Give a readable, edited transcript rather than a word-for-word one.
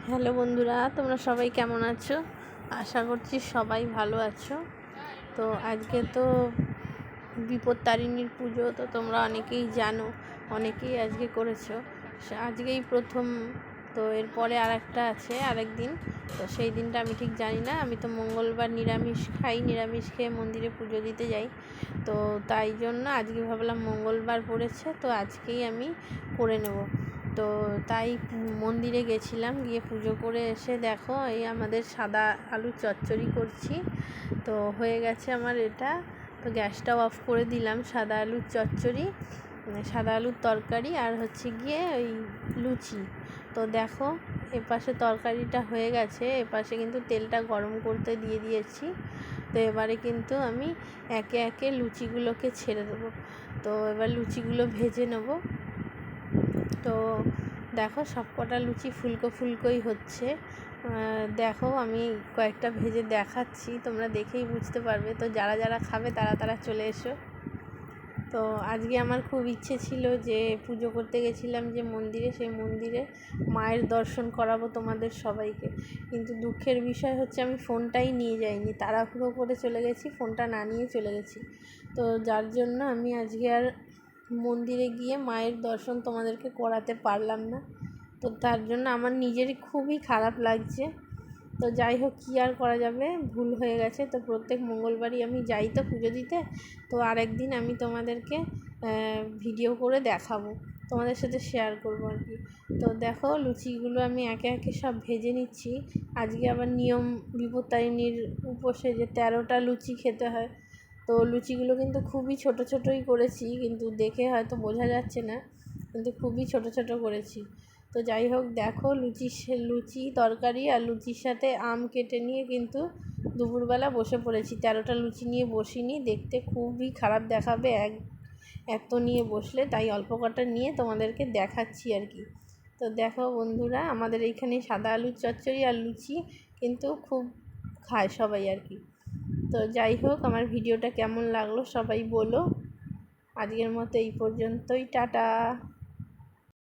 Hello বন্ধুরা, তোমরা সবাই কেমন আছো? আশা করছি সবাই ভালো আছো। তো আজকে তো বিপত্তারিণীর পুজো, তো তোমরা অনেকেই জানো, অনেকেই আজকে করেছো। আজকেই প্রথম, তো এরপরে আরেকটা আছে আরেক দিন। তো সেই দিনটা আমি ঠিক জানি না। আমি তো মঙ্গলবার নিরামিষ খাই, নিরামিষ খেয়ে মন্দিরে পুজো দিতে যাই। তো তাই জন্য আজকে ভাবলাম মঙ্গলবার পড়েছে, তো আজকেই আমি করে নেব। তো তাই মন্দিরে গেছিলাম, গিয়ে পুজো করে এসে দেখো এই আমাদের সাদা আলুর চচ্চড়ি করছি। তো হয়ে গেছে আমার এটা। তো গ্যাসটাও অফ করে দিলাম। সাদা আলুর চচ্চড়ি, সাদা আলুর তরকারি, আর হচ্ছে গিয়ে ওই লুচি। তো দেখো এপাশে তরকারিটা হয়ে গেছে, এপাশে কিন্তু তেলটা গরম করতে দিয়ে দিয়েছি। তো এবারে কিন্তু আমি একে একে লুচিগুলোকে ছেড়ে দেবো। তো এবার লুচিগুলো ভেজে নেব। তো দেখো সবকটা লুচি ফুলকো ফুলকোই হচ্ছে। দেখো আমি কয়েকটা ভেজে দেখাচ্ছি, তোমরা দেখেই বুঝতে পারবে। তো যারা যারা খাবে তারা চলে এসো। তো আজকে আমার খুব ইচ্ছে ছিল যে পুজো করতে গেছিলাম যে মন্দিরে, সেই মন্দিরে মায়ের দর্শন করাবো তোমাদের সবাইকে। কিন্তু দুঃখের বিষয় হচ্ছে আমি ফোনটাই নিয়ে যাইনি, তাড়াহুড়ো করে চলে গেছি, ফোনটা না নিয়ে চলে গেছি। তো যার জন্য আমি আজকে আর মন্দিরে গিয়ে মায়ের দর্শন তোমাদেরকে করাতে পারলাম না। তো তার জন্য আমার নিজেরই খুবই খারাপ লাগছে। তো যাই হোক, কী আর করা যাবে, ভুল হয়ে গেছে। তো প্রত্যেক মঙ্গলবারই আমি যাই তো পুজো দিতে। তো আরেকদিন আমি তোমাদেরকে ভিডিও করে দেখাবো, তোমাদের সাথে শেয়ার করবো আর কি। তো দেখো লুচিগুলো আমি একে একে সব ভেজে নিচ্ছি। আজকে আবার নিয়ম বিপত্তারিণীর উপোসে যে 13টা লুচি খেতে হয়। তো লুচিগুলো কিন্তু খুবই ছোট ছোটোই করেছি, কিন্তু দেখে হয়তো বোঝা যাচ্ছে না, কিন্তু খুবই ছোট ছোট করেছি। তো যাই হোক, দেখো লুচি তরকারি আর লুচির সাথে আম কেটে নিয়ে কিন্তু দুপুরবেলা বসে পড়েছি। 13টা লুচি নিয়ে বসিনি, দেখতে খুবই খারাপ দেখাবে এত নিয়ে বসলে, তাই অল্প কটা নিয়ে তোমাদেরকে দেখাচ্ছি আর কি। তো দেখো বন্ধুরা, আমাদের এইখানে সাদা আলুর চচ্চড়ি আর লুচি কিন্তু খুব খায় সবাই আর কি। তো যাই হোক, আমার ভিডিওটা কেমন লাগলো সবাই বলো। আজকের মতো এই পর্যন্তই, টাটা।